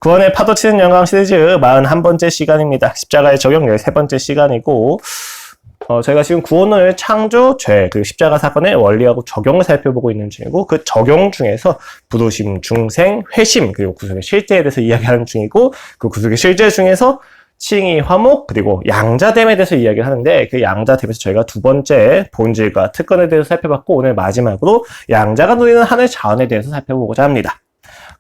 구원의 파도치는 영광 시리즈 41번째 시간입니다. 십자가의 적용 13번째 시간이고 저희가 지금 구원을 창조, 죄, 그리고 십자가 사건의 원리하고 적용을 살펴보고 있는 중이고 그 적용 중에서 부도심, 중생, 회심, 그리고 구속의 실제에 대해서 이야기하는 중이고 그 구속의 실제 중에서 칭의, 화목, 그리고 양자됨에 대해서 이야기를 하는데 그 양자됨에서 저희가 두 번째 본질과 특권에 대해서 살펴봤고 오늘 마지막으로 양자가 누리는 하늘 자원에 대해서 살펴보고자 합니다.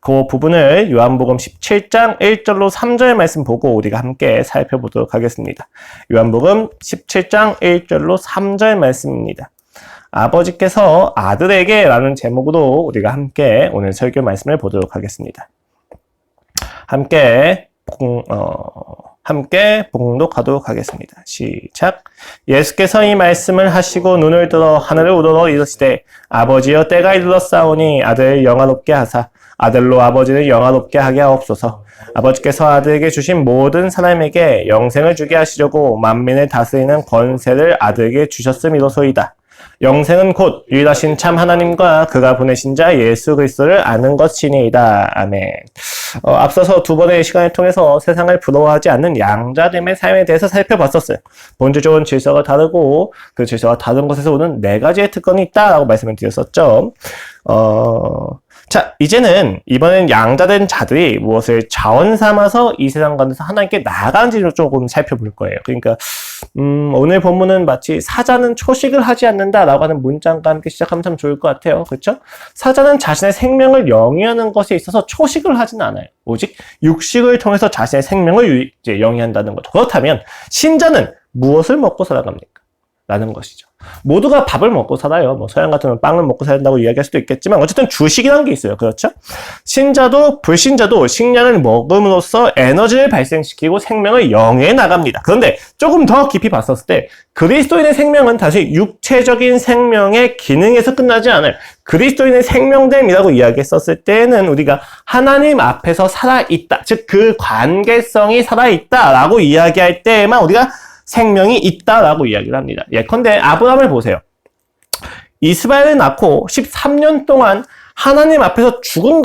그 부분을 요한복음 17장 1절로 3절 말씀 보고 우리가 함께 살펴보도록 하겠습니다. 요한복음 17장 1절로 3절 말씀입니다. 아버지께서 아들에게 라는 제목으로 우리가 함께 오늘 설교 말씀을 보도록 하겠습니다. 함께 봉독하도록 하겠습니다. 시작. 예수께서 이 말씀을 하시고 눈을 들어 하늘을 우러러 이르시되 아버지여 때가 이르렀사오니 아들을 영화롭게 하사 아들로 아버지를 영화롭게 하게 하옵소서. 아버지께서 아들에게 주신 모든 사람에게 영생을 주게 하시려고 만민을 다스리는 권세를 아들에게 주셨음이로소이다. 영생은 곧 유일하신 참 하나님과 그가 보내신 자 예수 그리스도를 아는 것이니이다. 아멘. 앞서서 두 번의 시간을 통해서 세상을 부러워하지 않는 양자됨의 삶에 대해서 살펴봤었어요. 본질적인 질서가 다르고 그 질서가 다른 것에서 오는 네 가지의 특권이 있다라고 말씀을 드렸었죠. 자, 이제는 이번엔 양자된 자들이 무엇을 자원 삼아서 이 세상 가운데서 하나님께 나아가는지를 조금 살펴볼 거예요. 그러니까 오늘 본문은 마치 사자는 초식을 하지 않는다라고 하는 문장과 함께 시작하면 참 좋을 것 같아요. 그렇죠? 사자는 자신의 생명을 영위하는 것에 있어서 초식을 하지는 않아요. 오직 육식을 통해서 자신의 생명을 이제 영위한다는 거죠. 그렇다면 신자는 무엇을 먹고 살아갑니까? 라는 것이죠. 모두가 밥을 먹고 살아요. 뭐 서양 같으면 빵을 먹고 살린다고 이야기할 수도 있겠지만 어쨌든 주식이라는 게 있어요. 그렇죠? 신자도 불신자도 식량을 먹음으로써 에너지를 발생시키고 생명을 영위해 나갑니다. 그런데 조금 더 깊이 봤었을 때 그리스도인의 생명은 다시 육체적인 생명의 기능에서 끝나지 않아요. 그리스도인의 생명됨이라고 이야기했었을 때는 우리가 하나님 앞에서 살아있다. 즉 그 관계성이 살아있다라고 이야기할 때에만 우리가 생명이 있다라고 이야기를 합니다. 예컨대 아브라함을 보세요. 이스마엘을 낳고 13년 동안 하나님 앞에서 죽은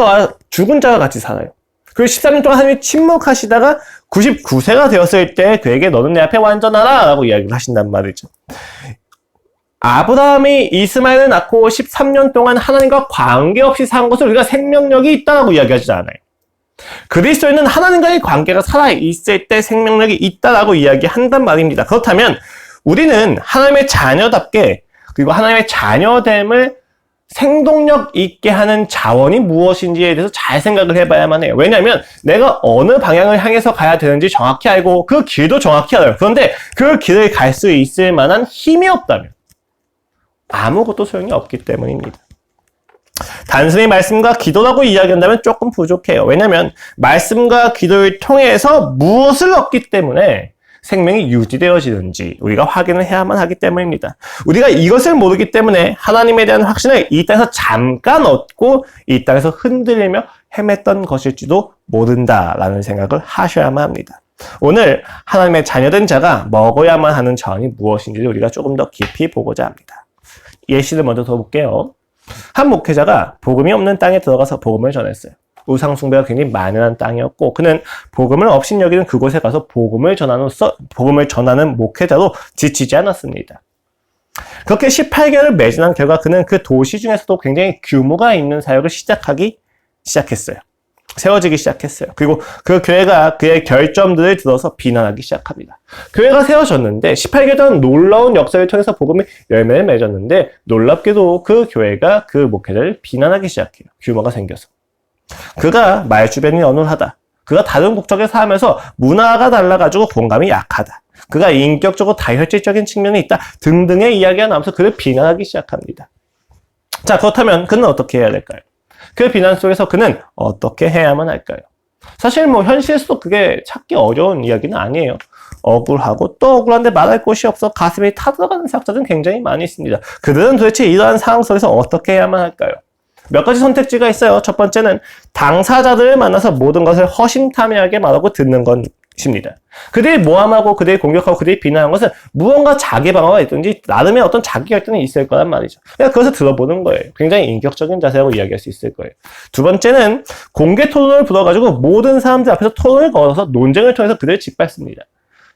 자와 같이 살아요. 그리고 13년 동안 하나님이 침묵하시다가 99세가 되었을 때 그에게 너는 내 앞에 완전하라 라고 이야기를 하신단 말이죠. 아브라함이 이스마엘을 낳고 13년 동안 하나님과 관계없이 산 것을 우리가 생명력이 있다라고 이야기하지 않아요. 그리스도인은 하나님과의 관계가 살아있을 때 생명력이 있다라고 이야기한단 말입니다. 그렇다면 우리는 하나님의 자녀답게 그리고 하나님의 자녀됨을 생동력 있게 하는 자원이 무엇인지에 대해서 잘 생각을 해봐야만 해요. 왜냐하면 내가 어느 방향을 향해서 가야 되는지 정확히 알고 그 길도 정확히 알아요. 그런데 그 길을 갈 수 있을 만한 힘이 없다면 아무것도 소용이 없기 때문입니다. 단순히 말씀과 기도라고 이야기한다면 조금 부족해요. 왜냐하면 말씀과 기도를 통해서 무엇을 얻기 때문에 생명이 유지되어지는지 우리가 확인을 해야만 하기 때문입니다. 우리가 이것을 모르기 때문에 하나님에 대한 확신을 이 땅에서 잠깐 얻고 이 땅에서 흔들리며 헤맸던 것일지도 모른다라는 생각을 하셔야만 합니다. 오늘 하나님의 자녀된 자가 먹어야만 하는 자원이 무엇인지를 우리가 조금 더 깊이 보고자 합니다. 예시를 먼저 들어볼게요. 한 목회자가 복음이 없는 땅에 들어가서 복음을 전했어요. 우상 숭배가 굉장히 만연한 땅이었고 그는 복음을 업신여기는 그곳에 가서 복음을 전하는 목회자로 지치지 않았습니다. 그렇게 18개월을 매진한 결과 그는 그 도시 중에서도 굉장히 규모가 있는 사역을 세워지기 시작했어요. 그리고 그 교회가 그의 결점들을 들어서 비난하기 시작합니다. 교회가 세워졌는데 18개월 동안 놀라운 역사를 통해서 복음의 열매를 맺었는데 놀랍게도 그 교회가 그 목회자를 비난하기 시작해요. 규모가 생겨서. 그가 말주변이 어눌하다. 그가 다른 국적에 살면서 문화가 달라가지고 공감이 약하다. 그가 인격적으로 다혈질적인 측면이 있다. 등등의 이야기가 나오면서 그를 비난하기 시작합니다. 자, 그렇다면 그는 어떻게 해야 될까요? 그 비난 속에서 그는 어떻게 해야만 할까요? 사실 현실에서도 그게 찾기 어려운 이야기는 아니에요. 억울하고 또 억울한데 말할 곳이 없어 가슴이 타들어가는 사역자들은 굉장히 많이 있습니다. 그들은 도대체 이러한 상황 속에서 어떻게 해야만 할까요? 몇 가지 선택지가 있어요. 첫 번째는 당사자들을 만나서 모든 것을 허심탄회하게 말하고 듣는 것입니다. 그들이 모함하고 그들이 공격하고 그들이 비난한 것은 무언가 자기 방어가 있든지 나름의 어떤 자기 결단이 있을 거란 말이죠. 그냥 그것을 들어보는 거예요. 굉장히 인격적인 자세라고 이야기할 수 있을 거예요. 두 번째는 공개 토론을 불러가지고 모든 사람들 앞에서 토론을 걸어서 논쟁을 통해서 그들을 짓밟습니다.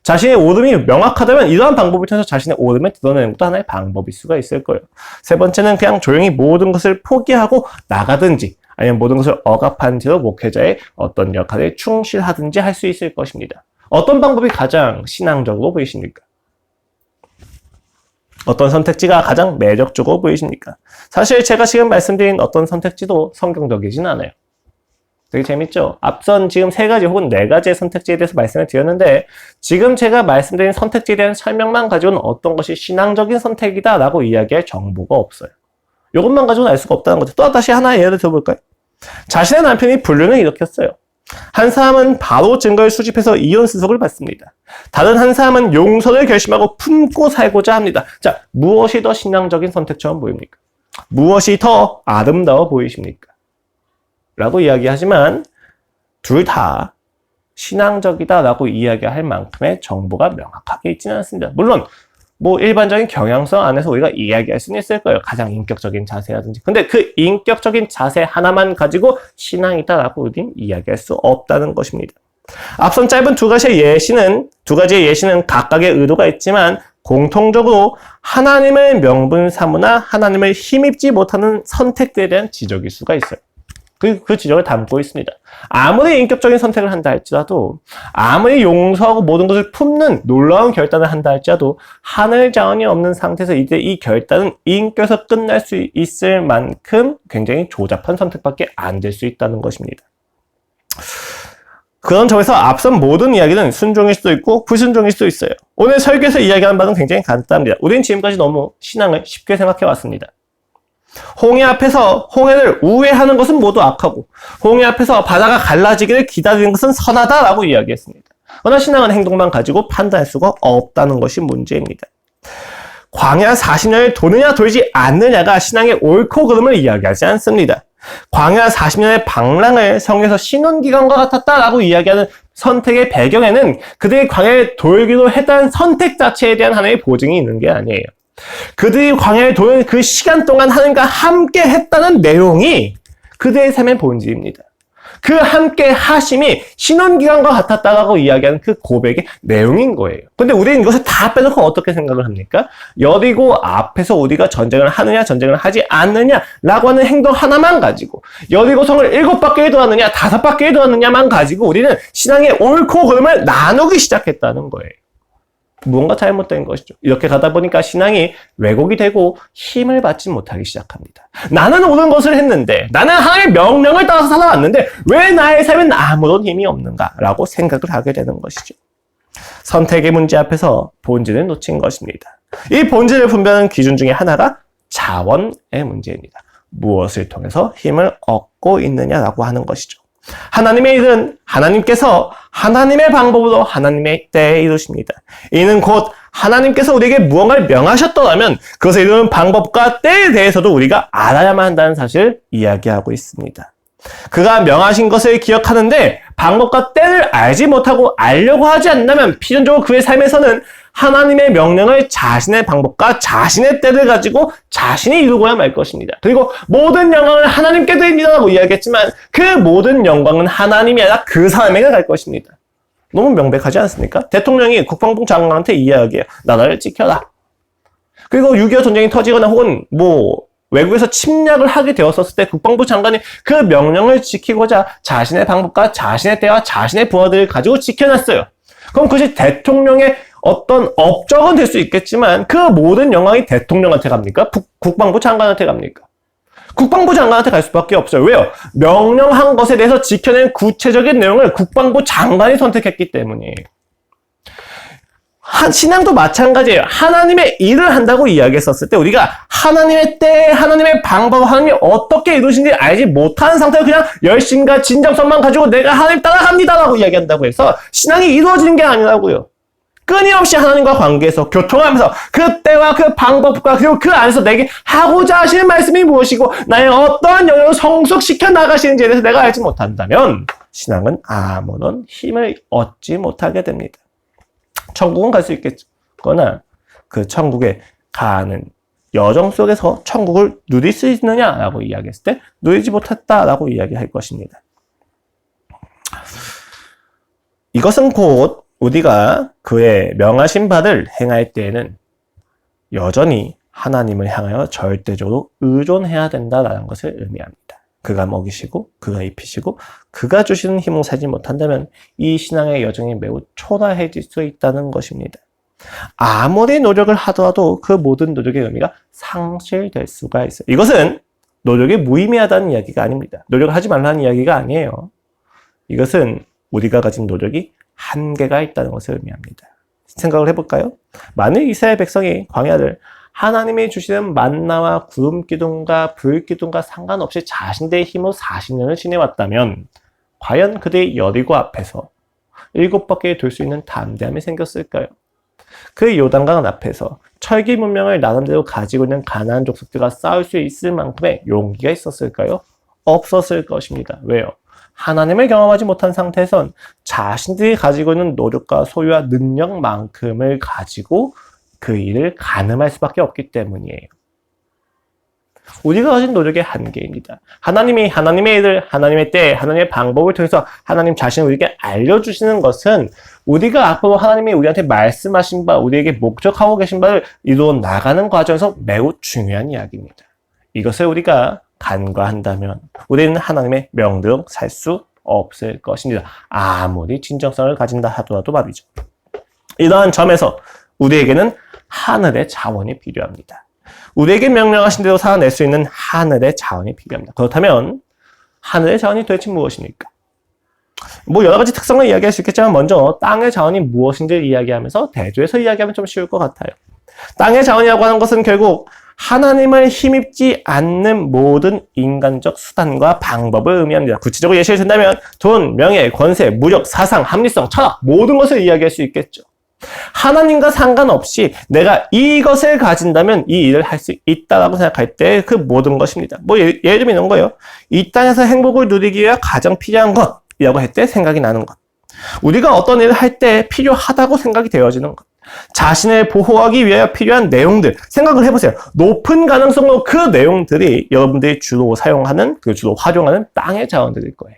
자신의 옳음이 명확하다면 이러한 방법을 통해서 자신의 옳음을 드러내는 것도 하나의 방법일 수가 있을 거예요. 세 번째는 그냥 조용히 모든 것을 포기하고 나가든지 아니면 모든 것을 억압한 채로 목회자의 어떤 역할에 충실하든지 할 수 있을 것입니다. 어떤 방법이 가장 신앙적으로 보이십니까? 어떤 선택지가 가장 매력적으로 보이십니까? 사실 제가 지금 말씀드린 어떤 선택지도 성경적이진 않아요. 되게 재밌죠? 앞선 지금 3가지 혹은 4가지의 선택지에 대해서 말씀을 드렸는데 지금 제가 말씀드린 선택지에 대한 설명만 가지고는 어떤 것이 신앙적인 선택이다 라고 이야기할 정보가 없어요. 이것만 가지고는 알 수가 없다는 거죠. 또 다시 하나의 예를 들어볼까요? 자신의 남편이 불륜을 일으켰어요. 한 사람은 바로 증거를 수집해서 이혼 수속을 받습니다. 다른 한 사람은 용서를 결심하고 품고 살고자 합니다. 자, 무엇이 더 신앙적인 선택처럼 보입니까? 무엇이 더 아름다워 보이십니까? 라고 이야기하지만 둘 다 신앙적이다라고 이야기할 만큼의 정보가 명확하게 있지는 않습니다. 물론 일반적인 경향성 안에서 우리가 이야기할 수는 있을 거예요. 가장 인격적인 자세라든지. 근데 그 인격적인 자세 하나만 가지고 신앙이다라고 우리는 이야기할 수 없다는 것입니다. 앞선 짧은 두 가지의 예시는 각각의 의도가 있지만 공통적으로 하나님을 명분 삼으나 하나님을 힘입지 못하는 선택들에 대한 지적일 수가 있어요. 그 지적을 담고 있습니다. 아무리 인격적인 선택을 한다 할지라도 아무리 용서하고 모든 것을 품는 놀라운 결단을 한다 할지라도 하늘 자원이 없는 상태에서 이제 이 결단은 인격에서 끝날 수 있을 만큼 굉장히 조잡한 선택밖에 안 될 수 있다는 것입니다. 그런 점에서 앞선 모든 이야기는 순종일 수도 있고 불순종일 수도 있어요. 오늘 설교에서 이야기하는 바는 굉장히 간단합니다. 우리는 지금까지 너무 신앙을 쉽게 생각해 왔습니다. 홍해 앞에서 홍해를 우회하는 것은 모두 악하고 홍해 앞에서 바다가 갈라지기를 기다리는 것은 선하다라고 이야기했습니다. 그러나 신앙은 행동만 가지고 판단할 수가 없다는 것이 문제입니다. 광야 40년을 도느냐 돌지 않느냐가 신앙의 옳고 그름을 이야기하지 않습니다. 광야 40년의 방랑을 성경에서 신혼기간과 같았다라고 이야기하는 선택의 배경에는 그들이 광야에 돌기로 했다는 선택 자체에 대한 하나의 보증이 있는 게 아니에요. 그들이 광야에 도는 그 시간 동안 하나님과 함께 했다는 내용이 그들의 삶의 본질입니다. 그 함께 하심이 신혼기간과 같았다라고 이야기하는 그 고백의 내용인 거예요. 근데 우리는 이것을 다 빼놓고 어떻게 생각을 합니까? 여리고 앞에서 우리가 전쟁을 하느냐 전쟁을 하지 않느냐라고 하는 행동 하나만 가지고 여리고성을 7바퀴를 돌았느냐 5바퀴를 돌았느냐만 가지고 우리는 신앙의 옳고 그름을 나누기 시작했다는 거예요. 무언가 잘못된 것이죠. 이렇게 가다 보니까 신앙이 왜곡이 되고 힘을 받지 못하기 시작합니다. 나는 옳은 것을 했는데 나는 하나님의 명령을 따라서 살아왔는데 왜 나의 삶엔 아무런 힘이 없는가 라고 생각을 하게 되는 것이죠. 선택의 문제 앞에서 본질을 놓친 것입니다. 이 본질을 분별하는 기준 중에 하나가 자원의 문제입니다. 무엇을 통해서 힘을 얻고 있느냐라고 하는 것이죠. 하나님의 일은 하나님께서 하나님의 방법으로 하나님의 때에 이루십니다. 이는 곧 하나님께서 우리에게 무언가를 명하셨더라면 그것을 이루는 방법과 때에 대해서도 우리가 알아야만 한다는 사실을 이야기하고 있습니다. 그가 명하신 것을 기억하는데 방법과 때를 알지 못하고 알려고 하지 않는다면 필연적으로 그의 삶에서는 하나님의 명령을 자신의 방법과 자신의 때를 가지고 자신이 이루고야 말 것입니다. 그리고 모든 영광을 하나님께 드립니다라고 이야기했지만 그 모든 영광은 하나님이 아니라 그 사람에게 갈 것입니다. 너무 명백하지 않습니까? 대통령이 국방부 장관한테 이야기해요. 나라를 지켜라. 그리고 6.25 전쟁이 터지거나 혹은 외국에서 침략을 하게 되었을 때 국방부 장관이 그 명령을 지키고자 자신의 방법과 자신의 때와 자신의 부하들을 가지고 지켜놨어요. 그럼 그것이 대통령의 어떤 업적은 될 수 있겠지만 그 모든 영광이 대통령한테 갑니까? 국방부 장관한테 갑니까? 국방부 장관한테 갈 수밖에 없어요. 왜요? 명령한 것에 대해서 지켜낸 구체적인 내용을 국방부 장관이 선택했기 때문이에요. 신앙도 마찬가지예요. 하나님의 일을 한다고 이야기했었을 때 우리가 하나님의 때, 하나님의 방법, 하나님이 어떻게 이루신지 알지 못하는 상태로 그냥 열심과 진정성만 가지고 내가 하나님 따라갑니다라고 이야기한다고 해서 신앙이 이루어지는 게 아니라고요. 끊임없이 하나님과 관계에서 교통하면서 그 때와 그 방법과 그리고 그 안에서 내게 하고자 하시는 말씀이 무엇이고 나의 어떠한 영역을 성숙시켜 나가시는지에 대해서 내가 알지 못한다면 신앙은 아무런 힘을 얻지 못하게 됩니다. 천국은 갈 수 있겠거나 그 천국에 가는 여정 속에서 천국을 누릴 수 있느냐라고 이야기했을 때 누리지 못했다라고 이야기할 것입니다. 이것은 곧 우리가 그의 명하신 바를 행할 때에는 여전히 하나님을 향하여 절대적으로 의존해야 된다라는 것을 의미합니다. 그가 먹이시고 그가 입히시고 그가 주시는 힘을 살지 못한다면 이 신앙의 여정이 매우 초라해질 수 있다는 것입니다. 아무리 노력을 하더라도 그 모든 노력의 의미가 상실될 수가 있어요. 이것은 노력이 무의미하다는 이야기가 아닙니다. 노력을 하지 말라는 이야기가 아니에요. 이것은 우리가 가진 노력이 한계가 있다는 것을 의미합니다. 생각을 해볼까요? 만일 이스라엘 백성이 광야를 하나님이 주시는 만나와 구름 기둥과 불 기둥과 상관없이 자신들의 힘으로 40년을 지내왔다면 과연 그들이 여리고 앞에서 7바퀴를 돌 수 있는 담대함이 생겼을까요? 그 요단강 앞에서 철기 문명을 나름대로 가지고 있는 가나안 족속들과 싸울 수 있을 만큼의 용기가 있었을까요? 없었을 것입니다. 왜요? 하나님을 경험하지 못한 상태에선 자신들이 가지고 있는 노력과 소유와 능력만큼을 가지고 그 일을 가늠할 수밖에 없기 때문이에요. 우리가 가진 노력의 한계입니다. 하나님이 하나님의 일을, 하나님의 때, 하나님의 방법을 통해서 하나님 자신을 우리에게 알려주시는 것은 우리가 앞으로 하나님이 우리한테 말씀하신 바, 우리에게 목적하고 계신 바를 이루어 나가는 과정에서 매우 중요한 이야기입니다. 이것을 우리가 간과한다면 우리는 하나님의 명대로 살 수 없을 것입니다. 아무리 진정성을 가진다 하더라도 말이죠. 이러한 점에서 우리에게는 하늘의 자원이 필요합니다. 우리에게 명령하신 대로 살아낼 수 있는 하늘의 자원이 필요합니다. 그렇다면 하늘의 자원이 도대체 무엇입니까? 뭐 여러 가지 특성을 이야기할 수 있겠지만 먼저 땅의 자원이 무엇인지를 이야기하면서 대조해서 이야기하면 좀 쉬울 것 같아요. 땅의 자원이라고 하는 것은 결국 하나님을 힘입지 않는 모든 인간적 수단과 방법을 의미합니다. 구체적으로 예시를 든다면 돈, 명예, 권세, 무력, 사상, 합리성, 철학 모든 것을 이야기할 수 있겠죠. 하나님과 상관없이 내가 이것을 가진다면 이 일을 할 수 있다라고 생각할 때 그 모든 것입니다. 뭐 예를 들면 이런 거예요. 이 땅에서 행복을 누리기 위해 가장 필요한 것이라고 할 때 생각이 나는 것. 우리가 어떤 일을 할 때 필요하다고 생각이 되어지는 것. 자신을 보호하기 위해 필요한 내용들 생각을 해보세요. 높은 가능성으로 그 내용들이 여러분들이 주로 사용하는, 주로 활용하는 땅의 자원들일 거예요.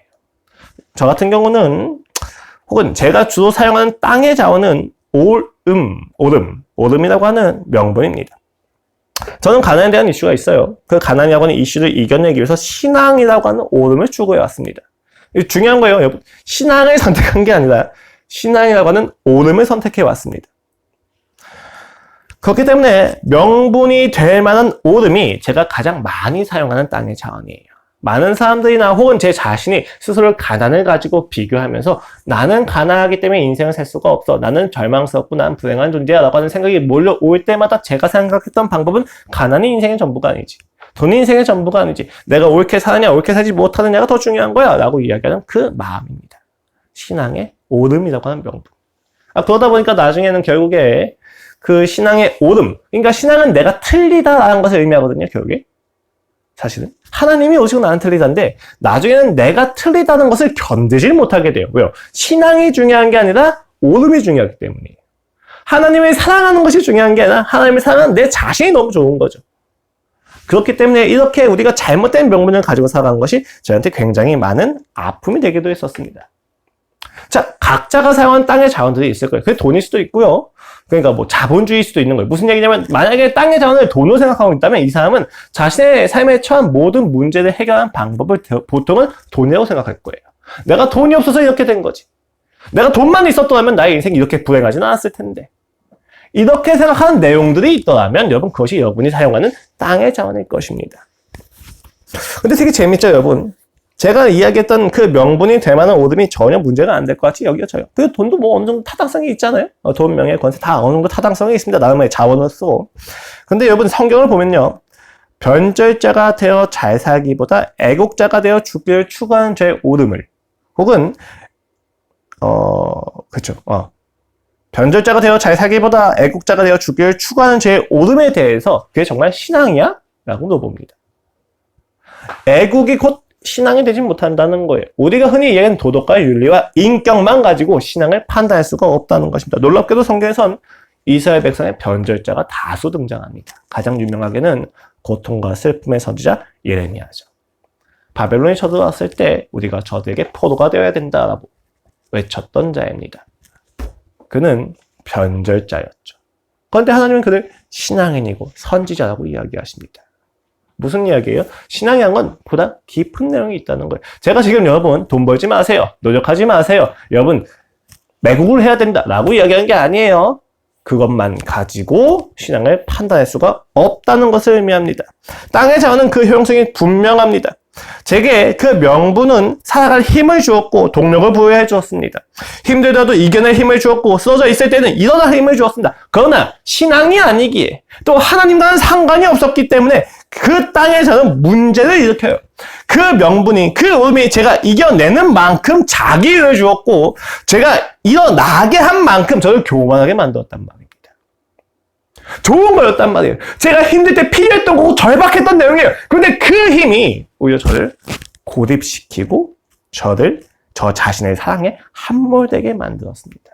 저 같은 경우는 혹은 제가 주로 사용하는 땅의 자원은 오름이라고 하는 명분입니다. 저는 가난에 대한 이슈가 있어요. 그 가난이라고 하는 이슈를 이겨내기 위해서 신앙이라고 하는 오름을 추구해 왔습니다. 중요한 거예요, 여러분. 신앙을 선택한 게 아니라 신앙이라고 하는 오름을 선택해 왔습니다. 그렇기 때문에 명분이 될 만한 오름이 제가 가장 많이 사용하는 땅의 자원이에요. 많은 사람들이나 혹은 제 자신이 스스로 가난을 가지고 비교하면서 나는 가난하기 때문에 인생을 살 수가 없어. 나는 절망스럽고 난 불행한 존재야 라고 하는 생각이 몰려올 때마다 제가 생각했던 방법은 가난이 인생의 전부가 아니지. 돈이 인생의 전부가 아니지. 내가 옳게 사느냐 옳게 살지 못하느냐가 더 중요한 거야 라고 이야기하는 그 마음입니다. 신앙의 오름이라고 하는 명분. 그러다 보니까 나중에는 결국에 그 신앙의 오름, 그러니까 신앙은 내가 틀리다라는 것을 의미하거든요, 결국에. 사실은. 하나님이 오시고 나는 틀리다인데, 나중에는 내가 틀리다는 것을 견디질 못하게 돼요. 왜요? 신앙이 중요한 게 아니라 오름이 중요하기 때문이에요. 하나님을 사랑하는 것이 중요한 게 아니라 하나님을 사랑하는 내 자신이 너무 좋은 거죠. 그렇기 때문에 이렇게 우리가 잘못된 명분을 가지고 살아가는 것이 저한테 굉장히 많은 아픔이 되기도 했었습니다. 자, 각자가 사용한 땅의 자원들이 있을 거예요. 그게 돈일 수도 있고요. 그러니까 뭐 자본주의일 수도 있는 거예요. 무슨 얘기냐면 만약에 땅의 자원을 돈으로 생각하고 있다면 이 사람은 자신의 삶에 처한 모든 문제를 해결하는 방법을 보통은 돈이라고 생각할 거예요. 내가 돈이 없어서 이렇게 된 거지. 내가 돈만 있었더라면 나의 인생이 이렇게 불행하지는 않았을 텐데. 이렇게 생각하는 내용들이 있더라면 여러분 그것이 여러분이 사용하는 땅의 자원일 것입니다. 근데 되게 재밌죠, 여러분. 제가 이야기했던 그 명분이 될 만한 오름이 전혀 문제가 안 될 것 같이 여겨져요. 그 돈도 뭐 어느 정도 타당성이 있잖아요. 돈, 명예, 권세 다 어느 정도 타당성이 있습니다. 나름의 자원으로서. 근데 여러분 성경을 보면요. 변절자가 되어 잘 살기보다 애국자가 되어 죽기를 추구하는 죄의 오름을 혹은 변절자가 되어 잘 살기보다 애국자가 되어 죽기를 추구하는 죄의 오름에 대해서 그게 정말 신앙이야? 라고 물어봅니다. 애국이 곧 신앙이 되지 못한다는 거예요. 우리가 흔히 얘기하는 도덕과 윤리와 인격만 가지고 신앙을 판단할 수가 없다는 것입니다. 놀랍게도 성경에선 이스라엘 백성의 변절자가 다수 등장합니다. 가장 유명하게는 고통과 슬픔의 선지자 예레미야죠. 바벨론이 쳐들어왔을 때 우리가 저들에게 포로가 되어야 된다라고 외쳤던 자입니다. 그는 변절자였죠. 그런데 하나님은 그를 신앙인이고 선지자라고 이야기하십니다. 무슨 이야기예요? 신앙이란 건 보다 깊은 내용이 있다는 거예요. 제가 지금 여러분 돈 벌지 마세요. 노력하지 마세요. 여러분 매국을 해야 된다라고 이야기하는 게 아니에요. 그것만 가지고 신앙을 판단할 수가 없다는 것을 의미합니다. 땅의 자원은 그 효용성이 분명합니다. 제게 그 명분은 살아갈 힘을 주었고 동력을 부여해 주었습니다. 힘들더라도 이겨낼 힘을 주었고 쓰러져 있을 때는 일어날 힘을 주었습니다. 그러나 신앙이 아니기에 또 하나님과는 상관이 없었기 때문에 그 땅의 자는 문제를 일으켜요. 그 명분이 그 의미 제가 이겨내는 만큼 자기를 주었고 제가 일어나게 한 만큼 저를 교만하게 만들었단 말입니다. 좋은 거였단 말이에요. 제가 힘들 때 필요했던 거고 절박했던 내용이에요. 그런데 그 힘이 오히려 저를 고립시키고 저 자신의 사랑에 함몰되게 만들었습니다.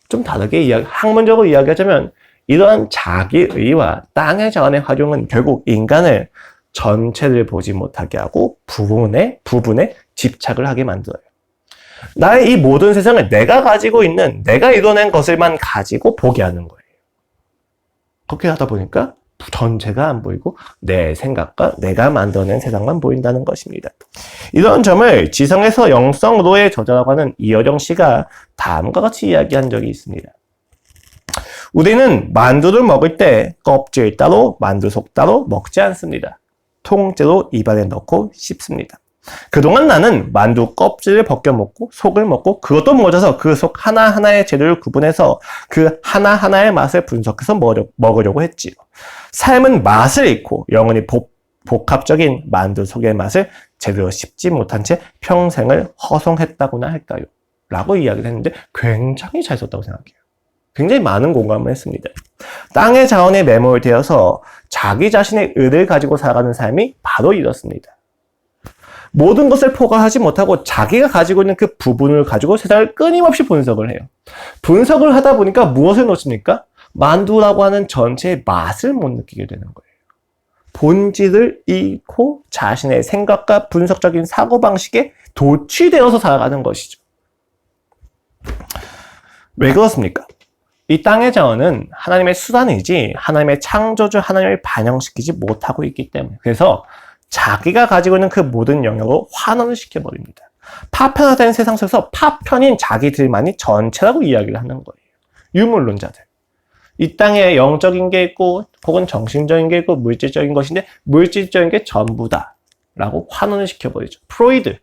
좀 다르게 학문적으로 이야기하자면 이러한 자기의와 땅의 자원의 활용은 결국 인간을 전체를 보지 못하게 하고 부분에 집착을 하게 만들어요. 나의 이 모든 세상을 내가 가지고 있는 내가 이뤄낸 것을만 가지고 보게 하는 거예요. 그렇게 하다 보니까 전체가 안 보이고 내 생각과 내가 만들어낸 세상만 보인다는 것입니다. 이런 점을 지성에서 영성로의 저자라고 하는 이어령 씨가 다음과 같이 이야기한 적이 있습니다. 우리는 만두를 먹을 때 껍질 따로 만두 속 따로 먹지 않습니다. 통째로 입안에 넣고 씹습니다. 그동안 나는 만두 껍질을 벗겨 먹고 속을 먹고 그것도 모자라서 그 속 하나하나의 재료를 구분해서 그 하나하나의 맛을 분석해서 먹으려고 했지요. 삶은 맛을 잃고 영원히 복합적인 만두 속의 맛을 제대로 씹지 못한 채 평생을 허송했다고나 할까요? 라고 이야기를 했는데 굉장히 잘 썼다고 생각해요. 굉장히 많은 공감을 했습니다. 땅의 자원에 매몰되어서 자기 자신의 의를 가지고 살아가는 삶이 바로 이렇습니다. 모든 것을 포괄하지 못하고 자기가 가지고 있는 그 부분을 가지고 세상을 끊임없이 분석을 해요. 분석을 하다 보니까 무엇을 놓칩니까? 만두라고 하는 전체의 맛을 못 느끼게 되는 거예요. 본질을 잃고 자신의 생각과 분석적인 사고방식에 도취되어서 살아가는 것이죠. 왜 그렇습니까? 이 땅의 자원은 하나님의 수단이지 하나님의 창조주 하나님을 반영시키지 못하고 있기 때문에 그래서 자기가 가지고 있는 그 모든 영역을 환원을 시켜버립니다. 파편화된 세상 속에서 파편인 자기들만이 전체라고 이야기를 하는 거예요. 유물론자들. 이 땅에 영적인 게 있고 혹은 정신적인 게 있고 물질적인 것인데 물질적인 게 전부다 라고 환원을 시켜버리죠. 프로이드.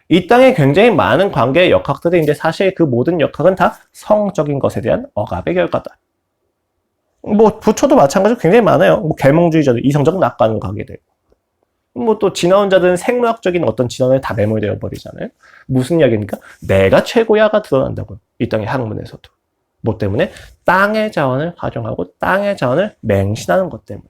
이 땅에 굉장히 많은 관계의 역학들이 있는데 사실 그 모든 역학은 다 성적인 것에 대한 억압의 결과다. 부처도 마찬가지로 굉장히 많아요. 계몽주의자들 이성적 낙관을 가게 되고 또 진화론자들은 생물학적인 어떤 진화론에 다 매몰되어 버리잖아요. 무슨 이야기입니까? 내가 최고야가 드러난다고요. 이 땅의 학문에서도. 뭐 때문에? 땅의 자원을 활용하고 땅의 자원을 맹신하는 것 때문에.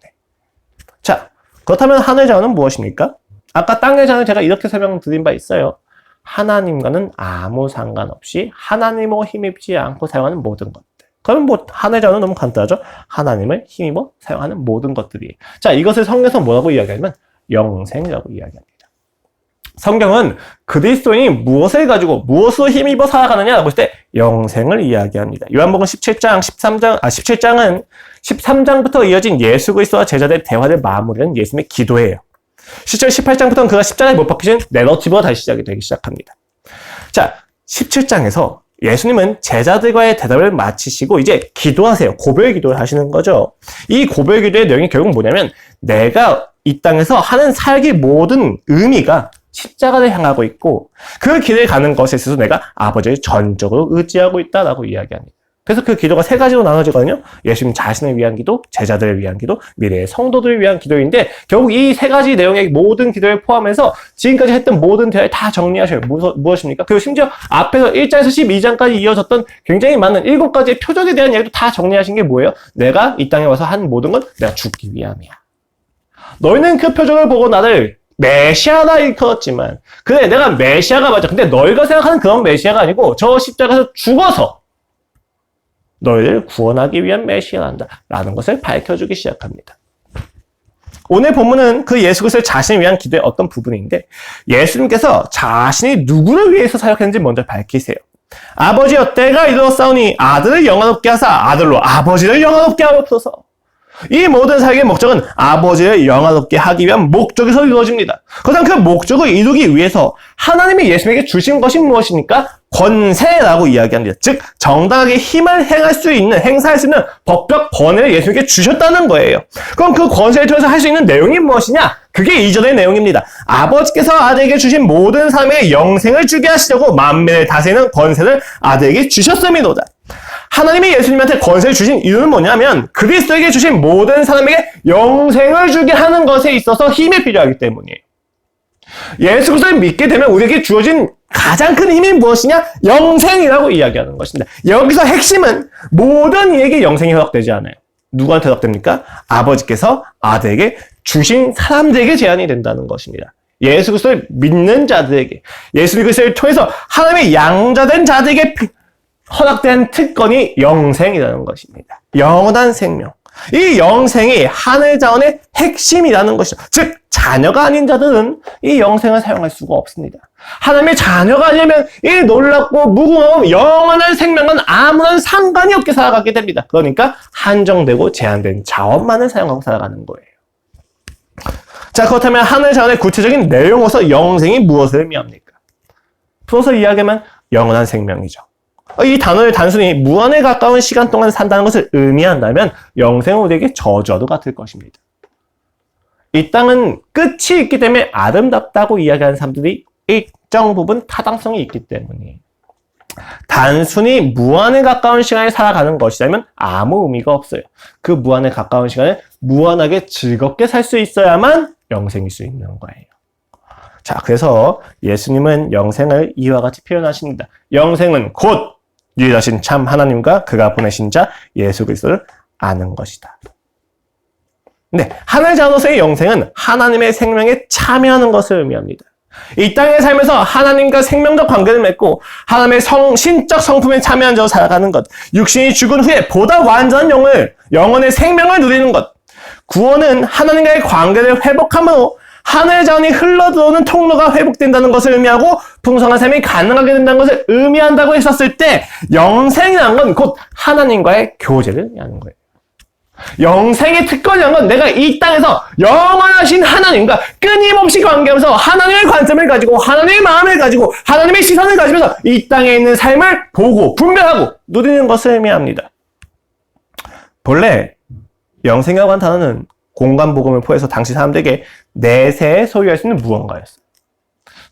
자, 그렇다면 하늘의 자원은 무엇입니까? 아까 땅의 자원을 제가 이렇게 설명드린 바 있어요. 하나님과는 아무 상관없이 하나님으로 힘입지 않고 사용하는 모든 것들. 그러면 하늘의 자원은 너무 간단하죠? 하나님을 힘입어 사용하는 모든 것들이. 자, 이것을 성경에서 뭐라고 이야기하냐면 영생이라고 이야기합니다. 성경은 그리스도인이 무엇을 가지고 무엇으로 힘입어 살아가느냐라고 했을 때 영생을 이야기합니다. 요한복음 17장은 13장부터 이어진 예수 그리스도와 제자들의 대화를 마무리하는 예수님의 기도예요. 실제 18장부터는 그가 십자가에 못 박히신 내러티브가 다시 시작이 되기 시작합니다. 자, 17장에서 예수님은 제자들과의 대답을 마치시고 이제 기도하세요. 고별 기도를 하시는 거죠. 이 고별 기도의 내용이 결국 뭐냐면 내가 이 땅에서 하는 살기 모든 의미가 십자가를 향하고 있고 그 길을 가는 것에 있어서 내가 아버지를 전적으로 의지하고 있다라고 이야기합니다. 그래서 그 기도가 세 가지로 나눠지거든요. 예수님 자신을 위한 기도, 제자들을 위한 기도, 미래의 성도들을 위한 기도인데 결국 이 세 가지 내용의 모든 기도를 포함해서 지금까지 했던 모든 대화를 다 정리하셔요. 무엇입니까? 그리고 심지어 앞에서 1장에서 12장까지 이어졌던 굉장히 많은 7가지의 표적에 대한 이야기도 다 정리하신 게 뭐예요? 내가 이 땅에 와서 한 모든 건 내가 죽기 위함이야. 너희는 그 표적을 보고 나를 메시아라 일컬었지만 그래 내가 메시아가 맞아. 근데 너희가 생각하는 그런 메시아가 아니고 저 십자가에서 죽어서 너희를 구원하기 위한 메시아란다 라는 것을 밝혀주기 시작합니다. 오늘 본문은 그 예수 그리스도의 자신을 위한 기도의 어떤 부분인데 예수님께서 자신이 누구를 위해서 사역했는지 먼저 밝히세요. 아버지여 때가 이르렀사오니 아들을 영화롭게 하사 아들로 아버지를 영화롭게 하옵소서. 이 모든 사역의 목적은 아버지를 영화롭게 하기 위한 목적에서 이루어집니다. 그렇다면 그 목적을 이루기 위해서 하나님이 예수님에게 주신 것이 무엇입니까? 권세라고 이야기합니다. 즉 정당하게 힘을 행사할 수 있는 법적 권한을 예수님께 주셨다는 거예요. 그럼 그 권세를 통해서 할 수 있는 내용이 무엇이냐? 그게 이전의 내용입니다. 아버지께서 아들에게 주신 모든 사람에게 영생을 주게 하시려고 만민을 다스리는 권세를 아들에게 주셨음이로다. 하나님이 예수님한테 권세를 주신 이유는 뭐냐면 그리스도에게 주신 모든 사람에게 영생을 주게 하는 것에 있어서 힘이 필요하기 때문이에요. 예수 그리스도를 믿게 되면 우리에게 주어진 가장 큰 힘이 무엇이냐? 영생이라고 이야기하는 것입니다. 여기서 핵심은 모든 이에게 영생이 허락되지 않아요. 누구한테 허락됩니까? 아버지께서 아들에게 주신 사람들에게 제한이 된다는 것입니다. 예수 그리스도를 믿는 자들에게, 예수 그리스도를 통해서 하나님의 양자된 자들에게 허락된 특권이 영생이라는 것입니다. 영원한 생명. 이 영생이 하늘 자원의 핵심이라는 것이죠. 즉 자녀가 아닌 자들은 이 영생을 사용할 수가 없습니다. 하나님의 자녀가 아니면 이 놀랍고 무궁한 영원한 생명은 아무런 상관이 없게 살아가게 됩니다. 그러니까 한정되고 제한된 자원만을 사용하고 살아가는 거예요. 자, 그렇다면 하늘 자원의 구체적인 내용으로서 영생이 무엇을 의미합니까? 풀어서 이야기하면 영원한 생명이죠. 이 단어를 단순히 무한에 가까운 시간 동안 산다는 것을 의미한다면 영생은 우리에게 저주와도 같을 것입니다. 이 땅은 끝이 있기 때문에 아름답다고 이야기하는 사람들이 일정 부분 타당성이 있기 때문이에요. 단순히 무한에 가까운 시간에 살아가는 것이라면 아무 의미가 없어요. 그 무한에 가까운 시간을 무한하게 즐겁게 살 수 있어야만 영생일 수 있는 거예요. 자, 그래서 예수님은 영생을 이와 같이 표현하십니다. 영생은 곧 유일하신 참 하나님과 그가 보내신 자 예수 그리스도를 아는 것이다. 네, 하늘 자로서의 영생은 하나님의 생명에 참여하는 것을 의미합니다. 이 땅에 살면서 하나님과 생명적 관계를 맺고 하나님의 신적 성품에 참여한 자로 살아가는 것, 육신이 죽은 후에 보다 완전한 영혼의 생명을 누리는 것, 구원은 하나님과의 관계를 회복함으로 하늘 자원이 흘러들어오는 통로가 회복된다는 것을 의미하고 풍성한 삶이 가능하게 된다는 것을 의미한다고 했었을 때 영생이라는 건 곧 하나님과의 교제를 의미하는 거예요. 영생의 특권이라는 건 내가 이 땅에서 영원하신 하나님과 끊임없이 관계하면서 하나님의 관점을 가지고 하나님의 마음을 가지고 하나님의 시선을 가지면서 이 땅에 있는 삶을 보고 분별하고 누리는 것을 의미합니다. 본래 영생이라고 한 단어는 공간복음을 포함해서 당시 사람들에게 내세에 소유할 수 있는 무언가였어요.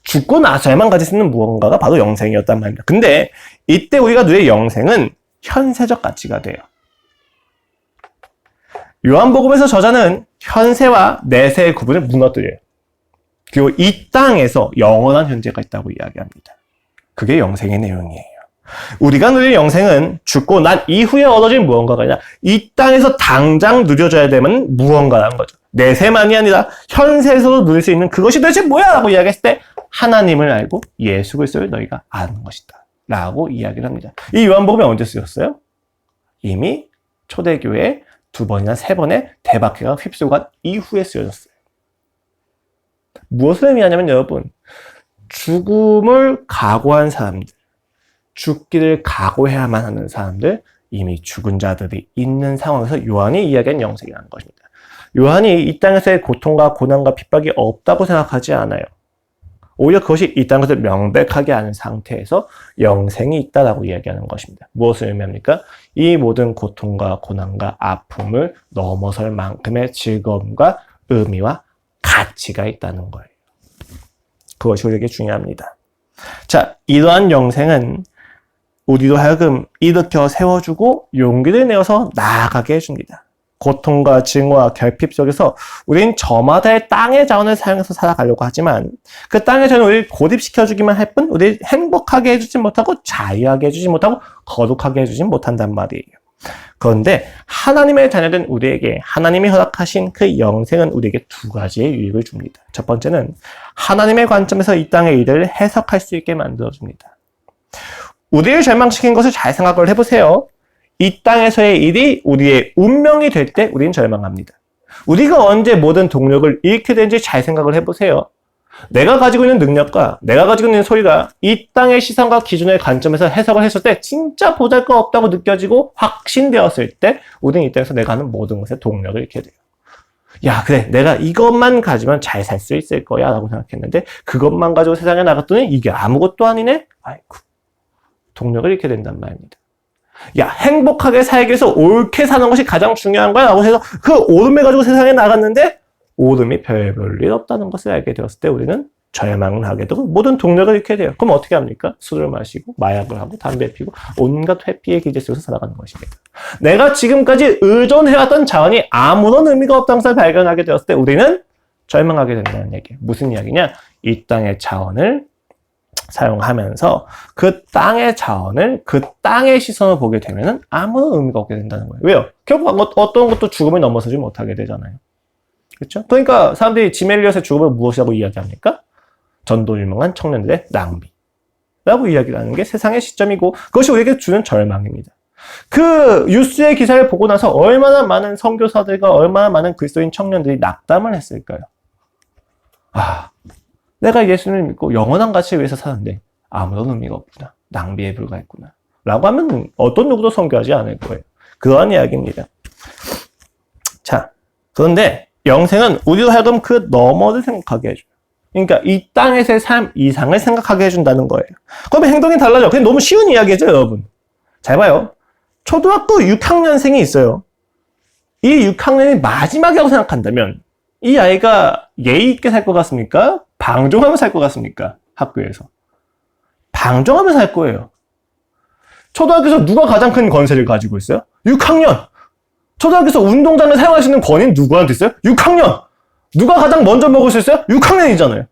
죽고 나서야만 가질 수 있는 무언가가 바로 영생이었단 말입니다. 근데 이때 우리가 누릴 영생은 현세적 가치가 돼요. 요한복음에서 저자는 현세와 내세의 구분을 무너뜨려요. 그리고 이 땅에서 영원한 현재가 있다고 이야기합니다. 그게 영생의 내용이에요. 우리가 누릴 영생은 죽고 난 이후에 얻어질 무언가가 아니라 이 땅에서 당장 누려져야 되는 무언가라는 거죠. 내세만이 아니라 현세에서도 누릴 수 있는 그것이 도대체 뭐야? 라고 이야기했을 때 하나님을 알고 예수 그리스도를 너희가 아는 것이다 라고 이야기를 합니다. 이 요한복음이 언제 쓰였어요? 이미 초대교회 2번이나 3번의 대박해가 휩쓸고 간 이후에 쓰여졌어요. 무엇을 의미하냐면 여러분, 죽음을 각오한 사람들, 죽기를 각오해야만 하는 사람들, 이미 죽은 자들이 있는 상황에서 요한이 이야기한 영생이라는 것입니다. 요한이 이 땅에서의 고통과 고난과 핍박이 없다고 생각하지 않아요. 오히려 그것이 이 땅에서 명백하게 아는 상태에서 영생이 있다라고 이야기하는 것입니다. 무엇을 의미합니까? 이 모든 고통과 고난과 아픔을 넘어설 만큼의 즐거움과 의미와 가치가 있다는 거예요. 그것이 우리에게 중요합니다. 자, 이러한 영생은 우리로 하여금 일으켜 세워주고 용기를 내어서 나아가게 해줍니다. 고통과 증오와 결핍 속에서 우린 저마다의 땅의 자원을 사용해서 살아가려고 하지만 그 땅의 자원을 우리를 고립시켜주기만 할 뿐 우리를 행복하게 해주지 못하고 자유하게 해주지 못하고 거룩하게 해주지 못한단 말이에요. 그런데 하나님의 자녀된 우리에게 하나님이 허락하신 그 영생은 우리에게 두 가지의 유익을 줍니다. 첫 번째는 하나님의 관점에서 이 땅의 일을 해석할 수 있게 만들어줍니다. 우리를 절망시킨 것을 잘 생각을 해보세요. 이 땅에서의 일이 우리의 운명이 될 때 우리는 절망합니다. 우리가 언제 모든 동력을 잃게 되는지 잘 생각을 해보세요. 내가 가지고 있는 능력과 내가 가지고 있는 소리가 이 땅의 시선과 기준의 관점에서 해석을 했을 때 진짜 보잘것없다고 느껴지고 확신되었을 때 우리는 이 땅에서 내가 하는 모든 것에 동력을 잃게 돼요. 야, 그래, 내가 이것만 가지면 잘 살 수 있을 거야 라고 생각했는데 그것만 가지고 세상에 나갔더니 이게 아무것도 아니네? 아이고, 동력을 잃게 된단 말입니다. 야, 행복하게 살기 위해서 옳게 사는 것이 가장 중요한 거야 라고 해서 그 오름을 가지고 세상에 나갔는데 오름이 별볼일 없다는 것을 알게 되었을 때 우리는 절망을 하게 되고 모든 동력을 잃게 돼요. 그럼 어떻게 합니까? 술을 마시고 마약을 하고 담배 피고 온갖 회피의 기제 속에서 살아가는 것입니다. 내가 지금까지 의존해왔던 자원이 아무런 의미가 없다는 것을 발견하게 되었을 때 우리는 절망하게 된다는 얘기예요. 무슨 이야기냐? 이 땅의 자원을 사용하면서 그 땅의 자원을 그 땅의 시선을 보게 되면은 아무런 의미가 없게 된다는 거예요. 왜요? 결국 어떤 것도 죽음을 넘어서지 못하게 되잖아요. 그렇죠? 그러니까 사람들이 짐 엘리엇의 죽음을 무엇이라고 이야기합니까? 전도유명한 청년들의 낭비라고 이야기를 하는 게 세상의 시점이고 그것이 우리에게 주는 절망입니다. 그 뉴스의 기사를 보고 나서 얼마나 많은 선교사들과 얼마나 많은 그리스도인 청년들이 낙담을 했을까요? 아, 내가 예수님을 믿고 영원한 가치를 위해서 사는데 아무런 의미가 없구나. 낭비에 불과했구나. 라고 하면 어떤 누구도 선교하지 않을 거예요. 그러한 이야기입니다. 자, 그런데 영생은 우리로 하여금 그 너머를 생각하게 해줘요. 그러니까 이 땅에서의 삶 이상을 생각하게 해준다는 거예요. 그러면 행동이 달라져. 그게 너무 쉬운 이야기죠, 여러분. 잘 봐요. 초등학교 6학년생이 있어요. 이 6학년이 마지막이라고 생각한다면 이 아이가 예의 있게 살 것 같습니까? 방종하며 살 것 같습니까? 학교에서. 방종하며 살 거예요. 초등학교에서 누가 가장 큰 권세를 가지고 있어요? 6학년. 초등학교에서 운동장을 사용할 수 있는 권위는 누구한테 있어요? 6학년. 누가 가장 먼저 먹을 수 있어요? 6학년이잖아요.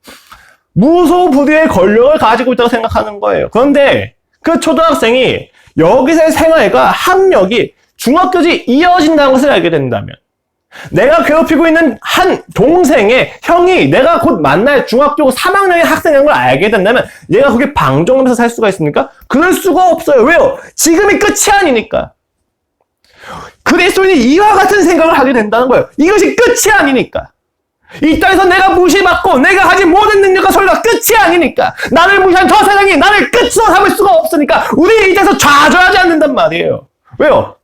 무소부리의 권력을 가지고 있다고 생각하는 거예요. 그런데 그 초등학생이 여기서의 생활과 학력이 중학교까지 이어진다는 것을 알게 된다면 내가 괴롭히고 있는 한 동생의 형이 내가 곧 만날 중학교 3학년의 학생인 걸 알게 된다면 얘가 거기 방종하면서 살 수가 있습니까? 그럴 수가 없어요. 왜요? 지금이 끝이 아니니까. 그리스도인이 이와 같은 생각을 하게 된다는 거예요. 이것이 끝이 아니니까. 이 땅에서 내가 무시받고 내가 가진 모든 능력과 소리가 끝이 아니니까. 나를 무시한 저 세상이 나를 끝으로 삼을 수가 없으니까 우리 이 땅에서 좌절하지 않는단 말이에요. 왜요?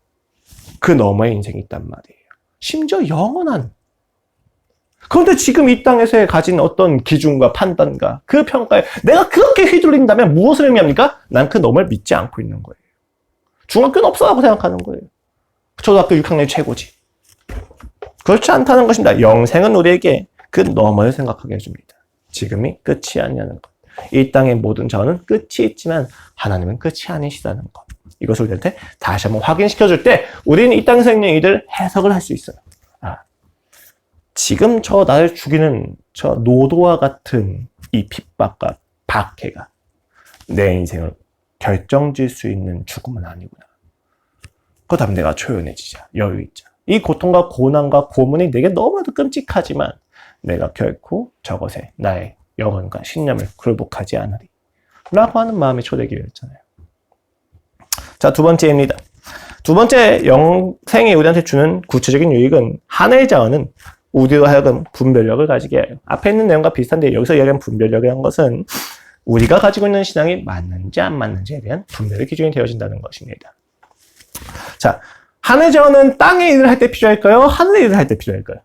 그 너머의 인생이 있단 말이에요. 심지어 영원한. 그런데 지금 이 땅에서 가진 어떤 기준과 판단과 그 평가에 내가 그렇게 휘둘린다면 무엇을 의미합니까? 난 그 너머를 믿지 않고 있는 거예요. 중학교는 없어라고 생각하는 거예요. 초등학교 6학년이 최고지. 그렇지 않다는 것입니다. 영생은 우리에게 그 너머를 생각하게 해줍니다. 지금이 끝이 아니라는 것. 이 땅의 모든 자원은 끝이 있지만 하나님은 끝이 아니시다는 것. 이것을 우리한테 다시 한번 확인시켜줄 때 우리는 이 땅에서 있는 일을 해석을 할 수 있어요. 아, 지금 저 나를 죽이는 저 노도와 같은 이 핍박과 박해가 내 인생을 결정질 수 있는 죽음은 아니구나. 그렇다면 내가 초연해지자, 여유있자. 이 고통과 고난과 고문이 내게 너무나도 끔찍하지만 내가 결코 저것에 나의 영혼과 신념을 굴복하지 않으리. 라고 하는 마음의 초대기회였잖아요. 자, 두 번째입니다. 두 번째 영생이 우리한테 주는 구체적인 유익은 하늘의 자원은 우리로 하여금 분별력을 가지게 해요. 앞에 있는 내용과 비슷한데 여기서 이야기하는 분별력이라는 것은 우리가 가지고 있는 신앙이 맞는지 안 맞는지에 대한 분별의 기준이 되어진다는 것입니다. 자, 하늘의 자원은 땅의 일을 할 때 필요할까요? 하늘의 일을 할 때 필요할까요?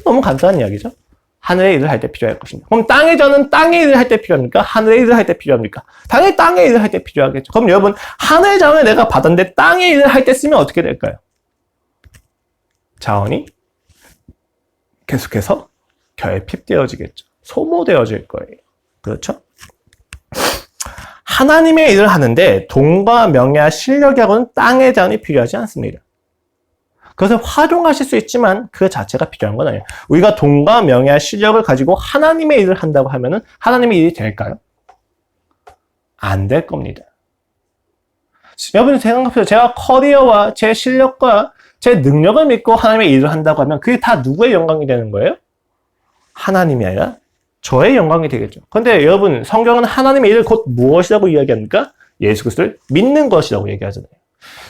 너무 간단한 이야기죠. 하늘의 일을 할 때 필요할 것입니다. 그럼 땅의 자원은 땅의 일을 할 때 필요합니까? 하늘의 일을 할 때 필요합니까? 당연히 땅의 일을 할 때 필요하겠죠. 그럼 여러분, 하늘의 자원을 내가 받았는데 땅의 일을 할 때 쓰면 어떻게 될까요? 자원이 계속해서 결핍되어지겠죠. 소모되어질 거예요. 그렇죠? 하나님의 일을 하는데 돈과 명예와 실력이라고는 땅의 자원이 필요하지 않습니다. 그것을 활용하실 수 있지만 그 자체가 필요한 건 아니에요. 우리가 돈과 명예와 실력을 가지고 하나님의 일을 한다고 하면은 하나님의 일이 될까요? 안 될 겁니다. 여러분 생각해보세요. 제가 커리어와 제 실력과 제 능력을 믿고 하나님의 일을 한다고 하면 그게 다 누구의 영광이 되는 거예요? 하나님이 아니라 저의 영광이 되겠죠. 그런데 여러분 성경은 하나님의 일을 곧 무엇이라고 이야기합니까? 예수 그리스도를 믿는 것이라고 얘기하잖아요.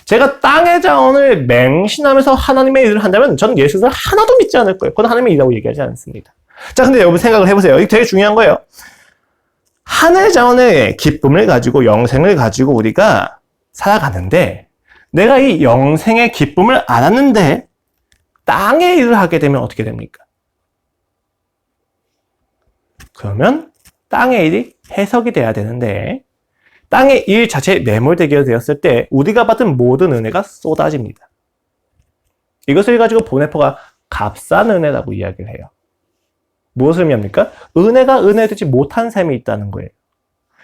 제가 땅의 자원을 맹신하면서 하나님의 일을 한다면 저는 예수를 하나도 믿지 않을 거예요. 그건 하나님의 일이라고 얘기하지 않습니다. 자, 근데 여러분 생각을 해보세요. 이게 되게 중요한 거예요. 하늘 자원의 기쁨을 가지고 영생을 가지고 우리가 살아가는데 내가 이 영생의 기쁨을 알았는데 땅의 일을 하게 되면 어떻게 됩니까? 그러면 땅의 일이 해석이 돼야 되는데 땅의 일 자체에 매몰되게 되었을 때 우리가 받은 모든 은혜가 쏟아집니다. 이것을 가지고 보네포가 값싼 은혜라고 이야기를 해요. 무엇을 의미합니까? 은혜가 은혜되지 못한 삶이 있다는 거예요.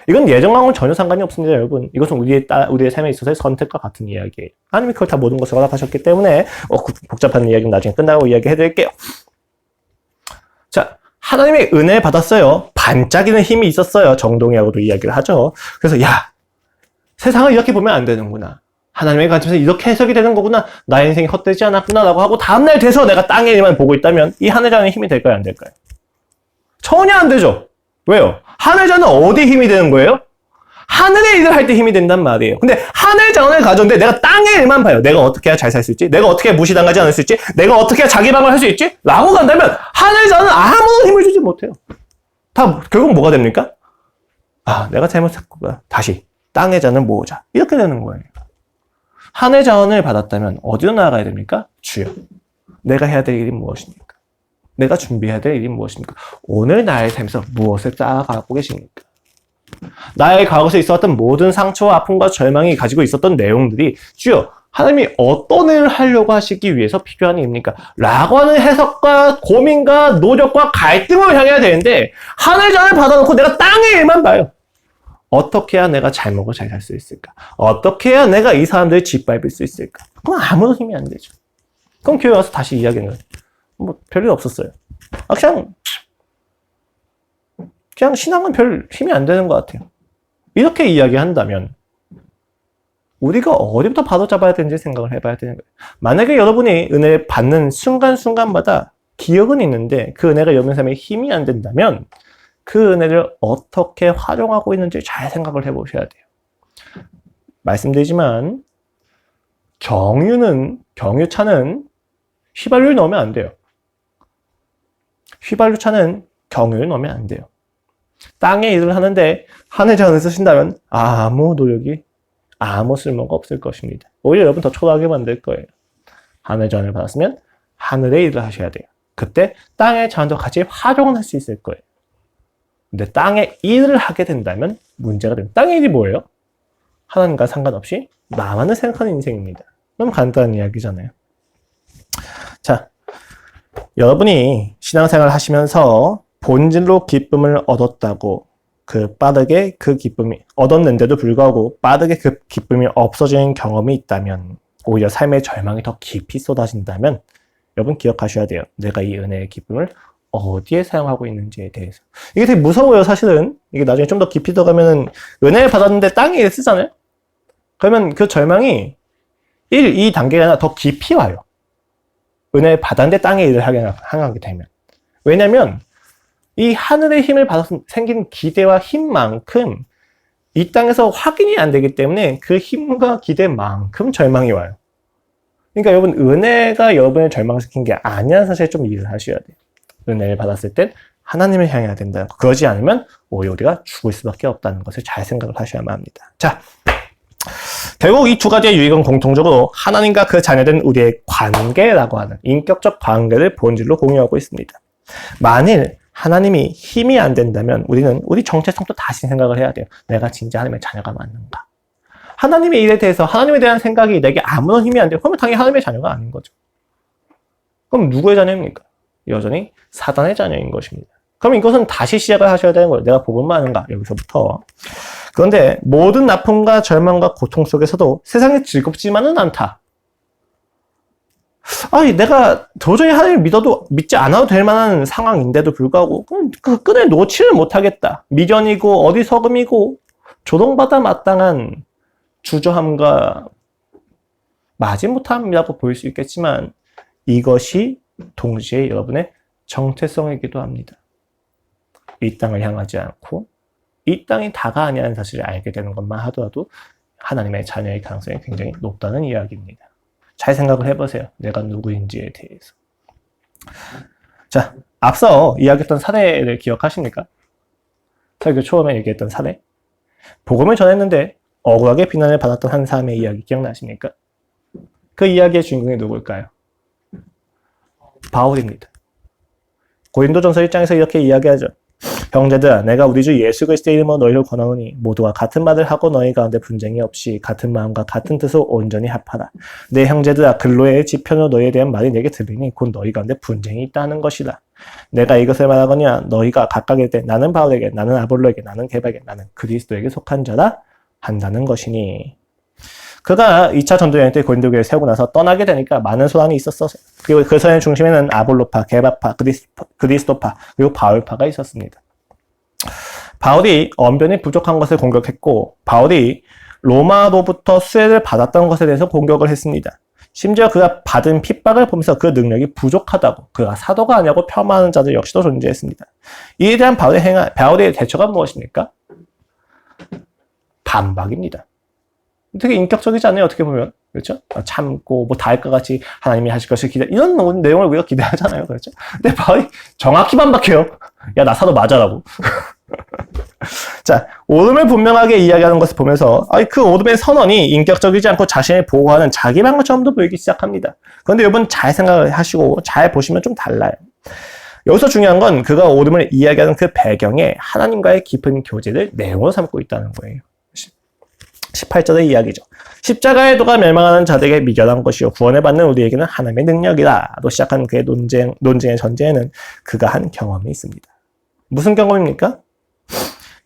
이건 예정과는 전혀 상관이 없습니다, 여러분. 이것은 우리의 삶에 있어서의 선택과 같은 이야기예요. 하나님이 그걸 다 모든 것을 허락하셨기 때문에 복잡한 이야기는 나중에 끝나고 이야기해드릴게요. 자, 하나님의 은혜 받았어요. 반짝이는 힘이 있었어요. 정동이하고도 이야기를 하죠. 그래서 세상을 이렇게 보면 안 되는구나. 하나님의 관점에서 이렇게 해석이 되는 거구나. 나의 인생이 헛되지 않았구나 라고 하고 다음날 돼서 내가 땅의 일만 보고 있다면 이 하늘자는 힘이 될까요? 안 될까요? 전혀 안 되죠. 왜요? 하늘자는 어디에 힘이 되는 거예요? 하늘의 일을 할 때 힘이 된단 말이에요. 근데 하늘 자원을 가졌는데 내가 땅의 일만 봐요. 내가 어떻게 해야 잘 살 수 있지? 내가 어떻게 해야 무시당하지 않을 수 있지? 내가 어떻게 해야 자기 방어를 할 수 있지? 라고 간다면 하늘 자원은 아무런 힘을 주지 못해요. 다 결국 뭐가 됩니까? 내가 잘못했구나. 다시 땅의 자원을 모으자. 이렇게 되는 거예요. 하늘 자원을 받았다면 어디로 나아가야 됩니까? 주여, 내가 해야 될 일이 무엇입니까? 내가 준비해야 될 일이 무엇입니까? 오늘 나의 삶에서 무엇을 쌓아가고 계십니까? 나의 과거에 있었던 모든 상처와 아픔과 절망이 가지고 있었던 내용들이 주여, 하나님이 어떤 일을 하려고 하시기 위해서 필요한 일입니까? 라고 하는 해석과 고민과 노력과 갈등을 향해야 되는데 하늘 자원을 받아놓고 내가 땅의 일만 봐요. 어떻게 해야 내가 잘 먹고 잘 살 수 있을까? 어떻게 해야 내가 이 사람들을 짓밟을 수 있을까? 그건 아무런 힘이 안 되죠. 그럼 교회 와서 다시 이야기하는 거예요. 별일 없었어요. 그냥 신앙은 별 힘이 안 되는 것 같아요. 이렇게 이야기한다면 우리가 어디부터 바로잡아야 되는지 생각을 해봐야 되는 거예요. 만약에 여러분이 은혜를 받는 순간순간마다 기억은 있는데 그 은혜가 여러분 삶에 힘이 안 된다면 그 은혜를 어떻게 활용하고 있는지 잘 생각을 해보셔야 돼요. 말씀드리지만 경유차는 휘발유를 넣으면 안 돼요. 휘발유차는 경유를 넣으면 안 돼요. 땅에 일을 하는데 하늘 자원을 쓰신다면 아무 노력이 아무 쓸모가 없을 것입니다. 오히려 여러분 더 초라하게 만들 거예요. 하늘 자원을 받았으면 하늘의 일을 하셔야 돼요. 그때 땅의 자원도 같이 활용을 할 수 있을 거예요. 근데 땅의 일을 하게 된다면 문제가 됩니다. 땅의 일이 뭐예요? 하나님과 상관없이 나만을 생각하는 인생입니다. 너무 간단한 이야기잖아요. 자, 여러분이 신앙생활을 하시면서 본질로 기쁨을 얻었다고 빠르게 그 기쁨이 얻었는데도 불구하고 빠르게 그 기쁨이 없어지는 경험이 있다면 오히려 삶의 절망이 더 깊이 쏟아진다면 여러분 기억하셔야 돼요. 내가 이 은혜의 기쁨을 어디에 사용하고 있는지에 대해서. 이게 되게 무서워요, 사실은. 이게 나중에 좀 더 깊이 들어가면은 은혜를 받았는데 땅에 일 쓰잖아요? 그러면 그 절망이 1, 2단계가 아니라 더 깊이 와요. 은혜를 받았는데 땅에 일을 하게 되면. 왜냐면 이 하늘의 힘을 받아서 생긴 기대와 힘만큼 이 땅에서 확인이 안 되기 때문에 그 힘과 기대만큼 절망이 와요. 그러니까 여러분, 은혜가 여러분을 절망시킨 게 아니라는 사실에 좀 이해를 하셔야 돼요. 은혜를 받았을 땐 하나님을 향해야 된다. 그러지 않으면 오히려 우리가 죽을 수밖에 없다는 것을 잘 생각을 하셔야만 합니다. 자, 결국 이 두 가지의 유익은 공통적으로 하나님과 그 자녀된 우리의 관계라고 하는 인격적 관계를 본질로 공유하고 있습니다. 만일 하나님이 힘이 안 된다면 우리는 우리 정체성도 다시 생각을 해야 돼요. 내가 진짜 하나님의 자녀가 맞는가? 하나님의 일에 대해서 하나님에 대한 생각이 내게 아무런 힘이 안 돼요. 그러면 당연히 하나님의 자녀가 아닌 거죠. 그럼 누구의 자녀입니까? 여전히 사단의 자녀인 것입니다. 그럼 이것은 다시 시작을 하셔야 되는 거예요. 내가 복을 많은가? 여기서부터. 그런데 모든 아픔과 절망과 고통 속에서도 세상이 즐겁지만은 않다. 내가 도저히 하나님을 믿지 않아도 될 만한 상황인데도 불구하고 그 끈을 놓지를 못하겠다. 미련이고 어리석음이고 조롱받아 마땅한 주저함과 마지못함이라고 보일 수 있겠지만 이것이 동시에 여러분의 정체성이기도 합니다. 이 땅을 향하지 않고 이 땅이 다가 아니라는 사실을 알게 되는 것만 하더라도 하나님의 자녀의 가능성이 굉장히 높다는 이야기입니다. 잘 생각을 해보세요. 내가 누구인지에 대해서. 자, 앞서 이야기했던 사례를 기억하십니까? 설교 처음에 얘기했던 사례. 복음을 전했는데 억울하게 비난을 받았던 한 사람의 이야기 기억나십니까? 그 이야기의 주인공이 누굴까요? 바울입니다. 고린도전서 1장에서 이렇게 이야기하죠. 형제들아, 내가 우리 주 예수 그리스도의 이름으로 너희를 권하노니 모두가 같은 말을 하고 너희 가운데 분쟁이 없이 같은 마음과 같은 뜻으로 온전히 합하라. 내 형제들아, 근로의 지편으로 너희에 대한 말이 내게 들리니 곧 너희 가운데 분쟁이 있다는 것이라. 내가 이것을 말하거니와 너희가 각각일 때 나는 바울에게, 나는 아볼로에게, 나는 게바에게, 나는 그리스도에게 속한 자라 한다는 것이니. 그가 2차 전도여행 때 고린도 교회를 세우고 나서 떠나게 되니까 많은 소란이 있었어. 그리고 그 소란의 중심에는 아볼로파, 게바파, 그리스도파, 그리고 바울파가 있었습니다. 바울이 언변이 부족한 것을 공격했고, 바울이 로마로부터 수혜를 받았던 것에 대해서 공격을 했습니다. 심지어 그가 받은 핍박을 보면서 그 능력이 부족하다고, 그가 사도가 아니라고 폄하하는 자들 역시도 존재했습니다. 이에 대한 바울의 대처가 무엇입니까? 반박입니다. 되게 인격적이지 않나요? 어떻게 보면. 그렇죠? 참고, 다할것 같이 하나님이 하실 것을 이런 내용을 우리가 기대하잖아요. 그렇죠? 근데 바울이 정확히 반박해요. 야, 나 사도 맞아라고. 자, 오름을 분명하게 이야기하는 것을 보면서, 그 오름의 선언이 인격적이지 않고 자신을 보호하는 자기 방어처럼도 보이기 시작합니다. 그런데 여러분 잘 생각을 하시고 잘 보시면 좀 달라요. 여기서 중요한 건 그가 오름을 이야기하는 그 배경에 하나님과의 깊은 교제를 내용으로 삼고 있다는 거예요. 18절의 이야기죠. 십자가의 도가 멸망하는 자들에게 미련한 것이요 구원을 받는 우리에게는 하나님의 능력이라. 로 시작한 그의 논쟁의 전제에는 그가 한 경험이 있습니다. 무슨 경험입니까?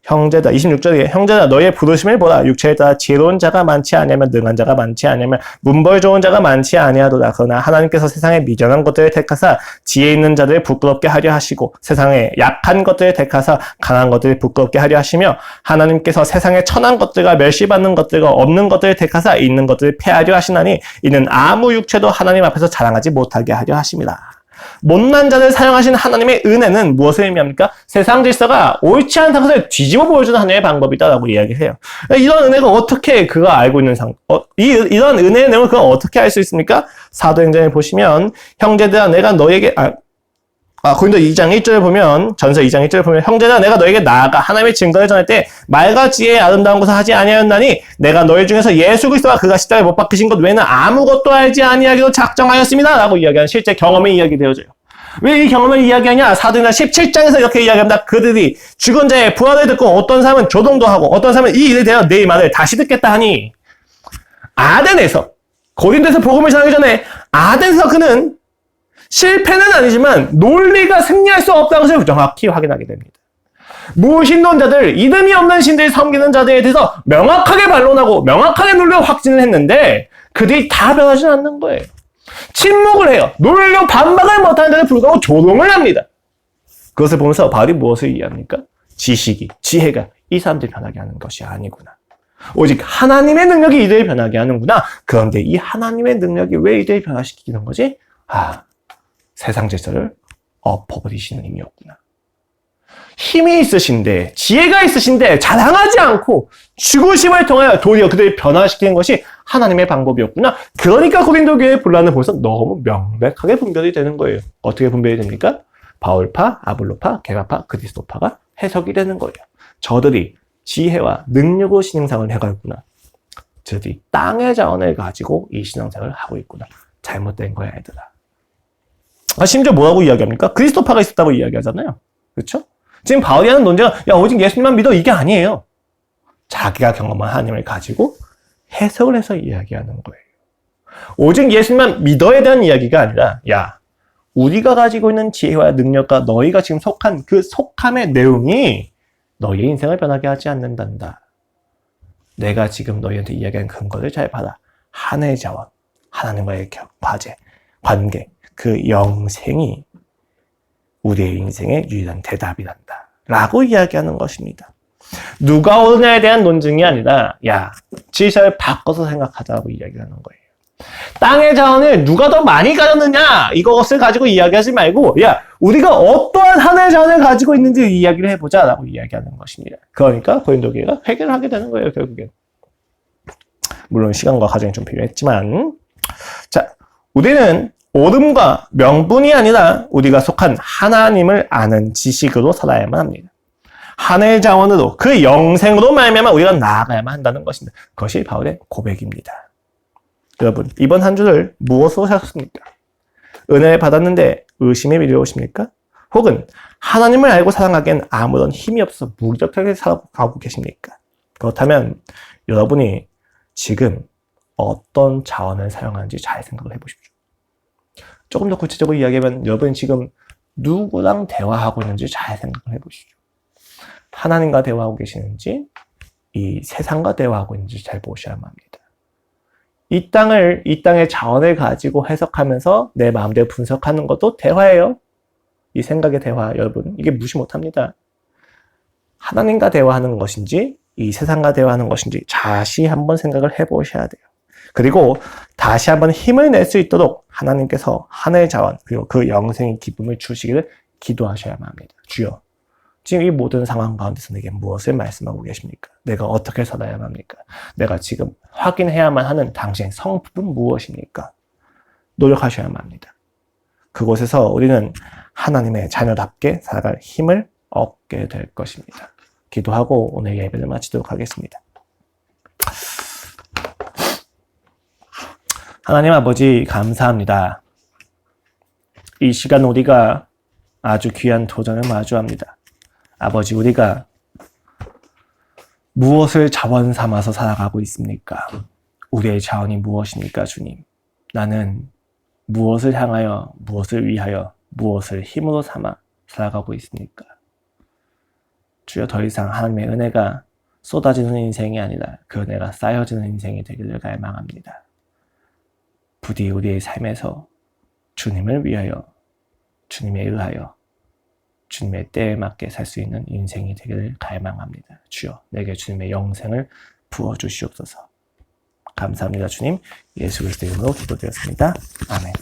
형제다. 26절에 형제다 너희의 부르심을 보라. 육체에 따라 지혜로운 자가 많지 아니하면 능한 자가 많지 아니하면 문벌 좋은 자가 많지 아니하도다. 그러나 하나님께서 세상에 미련한 것들을 택하사 지혜 있는 자들을 부끄럽게 하려 하시고 세상에 약한 것들을 택하사 강한 것들을 부끄럽게 하려 하시며 하나님께서 세상에 천한 것들과 멸시받는 것들과 없는 것들을 택하사 있는 것들을 폐하려 하시나니 이는 아무 육체도 하나님 앞에서 자랑하지 못하게 하려 하심이라. 못난 자를 사용하신 하나님의 은혜는 무엇을 의미합니까? 세상 질서가 옳지 않다는 것을 뒤집어 보여주는 하나님의 방법이다라고 이야기해요. 이런 은혜가 어떻게 그가 알고 있는 이런 은혜의 내용을 그가 어떻게 알 수 있습니까? 사도행전을 보시면 형제들아 내가 너에게 고린도 2장 1절을 보면 전서 2장 1절을 보면 형제들아 내가 너에게 나아가 하나님의 증거를 전할 때 말과 지혜의 아름다운 것을 하지 아니하였나니 내가 너희 중에서 예수 그리스도와 그가 십자가에 못 박히신 것 외에는 아무것도 알지 아니하기로 작정하였습니다 라고 이야기하는 실제 경험이 이야기되어져요. 왜 이 경험을 이야기하냐? 사도행전 17장에서 이렇게 이야기합니다. 그들이 죽은 자의 부활을 듣고 어떤 사람은 조동도 하고 어떤 사람은 이 일에 대하여 내 말을 다시 듣겠다 하니 아덴에서 고린도에서 복음을 전하기 전에 아덴에서 그는 실패는 아니지만 논리가 승리할 수 없다는 것을 정확히 확인하게 됩니다. 무신론자들, 이름이 없는 신들을 섬기는 자들에 대해서 명확하게 반론하고 명확하게 논리로 확진을 했는데 그들이 다 변하지 않는 거예요. 침묵을 해요. 논리로 반박을 못하는 데도 불구하고 조롱을 합니다. 그것을 보면서 바울이 무엇을 이해합니까? 지식이, 지혜가 이 사람들을 변하게 하는 것이 아니구나. 오직 하나님의 능력이 이들을 변하게 하는구나. 그런데 이 하나님의 능력이 왜 이들을 변화시키는 거지? 세상 질서를 엎어버리시는 힘이었구나. 힘이 있으신데, 지혜가 있으신데, 자랑하지 않고 죽으심을 통하여 도리어 그들을 변화시키는 것이 하나님의 방법이었구나. 그러니까 고린도 교회의 분란을 보면서 너무 명백하게 분별이 되는 거예요. 어떻게 분별이 됩니까? 바울파, 아볼로파, 게바파, 그리스도파가 해석이 되는 거예요. 저들이 지혜와 능력으로 신앙생활을 해가구나. 저들이 땅의 자원을 가지고 이 신앙생활을 하고 있구나. 잘못된 거야, 얘들아. 심지어 뭐라고 이야기합니까? 그리스도파가 있었다고 이야기하잖아요. 그렇죠? 지금 바울이 하는 논제가 오직 예수님만 믿어 이게 아니에요. 자기가 경험한 하나님을 가지고 해석을 해서 이야기하는 거예요. 오직 예수님만 믿어에 대한 이야기가 아니라 우리가 가지고 있는 지혜와 능력과 너희가 지금 속한 그 속함의 내용이 너희의 인생을 변하게 하지 않는단다. 내가 지금 너희한테 이야기하는 근거를 잘 봐라. 하나의 자원, 하나님과의 관계, 그 영생이 우리의 인생의 유일한 대답이란다. 라고 이야기하는 것입니다. 누가 옳으냐에 대한 논증이 아니라 야, 질서를 바꿔서 생각하자고 이야기를 하는 거예요. 땅의 자원을 누가 더 많이 가졌느냐 이것을 가지고 이야기하지 말고 야, 우리가 어떠한 하나의 자원을 가지고 있는지 이야기를 해보자 라고 이야기하는 것입니다. 그러니까 고린도교회가 회개를 하게 되는 거예요. 결국엔. 물론 시간과 과정이 좀 필요했지만 자, 우리는 옳음과 명분이 아니라 우리가 속한 하나님을 아는 지식으로 살아야만 합니다. 하나의 자원으로 그 영생으로 말미암아 우리가 나아가야만 한다는 것입니다. 그것이 바울의 고백입니다. 여러분, 이번 한 주를 무엇으로 사셨습니까? 은혜를 받았는데 의심이 밀려오십니까? 혹은 하나님을 알고 사랑하기엔 아무런 힘이 없어 무기력하게 살아가고 계십니까? 그렇다면 여러분이 지금 어떤 자원을 사용하는지 잘 생각을 해보십시오. 조금 더 구체적으로 이야기하면 여러분이 지금 누구랑 대화하고 있는지 잘 생각을 해보시죠. 하나님과 대화하고 계시는지 이 세상과 대화하고 있는지 잘 보셔야만 합니다. 이 땅의 자원을 가지고 해석하면서 내 마음대로 분석하는 것도 대화예요. 이 생각의 대화, 여러분, 이게 무시 못합니다. 하나님과 대화하는 것인지 이 세상과 대화하는 것인지 다시 한번 생각을 해보셔야 돼요. 그리고 다시 한번 힘을 낼 수 있도록 하나님께서 하나의 자원 그리고 그 영생의 기쁨을 주시기를 기도하셔야만 합니다. 주여, 지금 이 모든 상황 가운데서 내게 무엇을 말씀하고 계십니까? 내가 어떻게 살아야만 합니까? 내가 지금 확인해야만 하는 당신의 성품은 무엇입니까? 노력하셔야만 합니다. 그곳에서 우리는 하나님의 자녀답게 살아갈 힘을 얻게 될 것입니다. 기도하고 오늘 예배를 마치도록 하겠습니다. 하나님 아버지 감사합니다. 이 시간 우리가 아주 귀한 도전을 마주합니다. 아버지, 우리가 무엇을 자원 삼아서 살아가고 있습니까? 우리의 자원이 무엇입니까, 주님? 나는 무엇을 향하여, 무엇을 위하여, 무엇을 힘으로 삼아 살아가고 있습니까? 주여, 더 이상 하나님의 은혜가 쏟아지는 인생이 아니라 그 은혜가 쌓여지는 인생이 되기를 갈망합니다. 부디 우리의 삶에서 주님을 위하여, 주님에 의하여, 주님의 때에 맞게 살 수 있는 인생이 되기를 갈망합니다. 주여, 내게 주님의 영생을 부어주시옵소서. 감사합니다, 주님. 예수 그리스도의 이름으로 기도드렸습니다. 아멘.